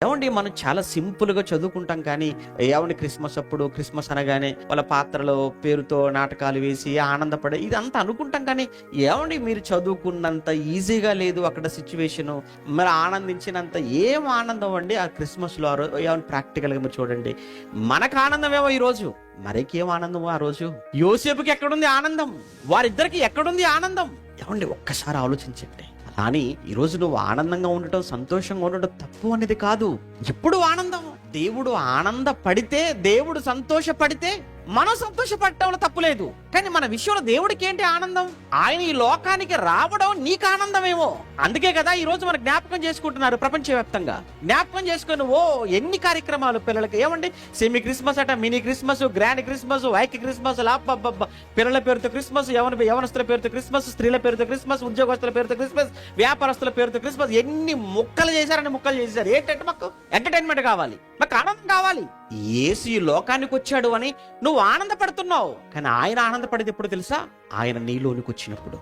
ఏమండి మనం చాలా సింపుల్ గా చదువుకుంటాం, కానీ ఏమండి క్రిస్మస్ అప్పుడు క్రిస్మస్ అనగానే వాళ్ళ పాత్రలో పేరుతో నాటకాలు వేసి ఆనందపడే ఇదంతా అనుకుంటాం, కానీ ఏమండి మీరు చదువుకున్నంత ఈజీగా లేదు అక్కడ సిచ్యువేషన్. మరి ఆనందించినంత ఏం ఆనందం అండి ఆ క్రిస్మస్ లో. ఏమన్నా ప్రాక్టికల్ గా మీరు చూడండి, మనకు ఆనందమేమో ఈ రోజు, మరికేం ఆనందం ఆ రోజు. యోసేపుకి ఎక్కడుంది ఆనందం, వారిద్దరికి ఎక్కడుంది ఆనందం? ఏమండి ఒక్కసారి ఆలోచించండి. కానీ ఈరోజు నువ్వు ఆనందంగా ఉండటం, సంతోషంగా ఉండటం తప్పు అనేది కాదు. ఎప్పుడు ఆనందం. దేవుడు ఆనందపడితే, దేవుడు సంతోషపడితే మనం సంతోషపడటంలో తప్పులేదు. కానీ మన విషయంలో దేవుడికి ఏంటి ఆనందం? ఆయన ఈ లోకానికి రావడం నీకు ఆనందమేమో. అందుకే కదా ఈ రోజు మన జ్ఞాపకం చేసుకుంటున్నారు ప్రపంచవ్యాప్తంగా. జ్ఞాపకం చేసుకుని ఎన్ని కార్యక్రమాలు పిల్లలకి. ఏమండి సెమీ క్రిస్మస్ అట, మినీ క్రిస్మస్, గ్రాండ్ క్రిస్మస్, ఐక్య క్రిస్మస్, పిల్లల పేరుతో క్రిస్మస్, యవనస్తుల పేరుతో క్రిస్మస్, స్త్రీల పేరుతో క్రిస్మస్, ఉద్యోగస్తుల పేరుతో క్రిస్మస్, వ్యాపారస్తుల పేరుతో క్రిస్మస్. ఎన్ని ముక్కలు చేశారని ముక్కలు చేశారు. ఏంటంటే మాకు ఎంటర్టైన్మెంట్ కావాలి, మాకు ఆనందం కావాలి. యేసు ఈ లోకానికి వచ్చాడు అని నువ్వు ఆనందపడుతున్నావు, కానీ ఆయన ఆనందపడేది ఎప్పుడు తెలుసా? ఆయన నీలోనికి వచ్చినప్పుడు.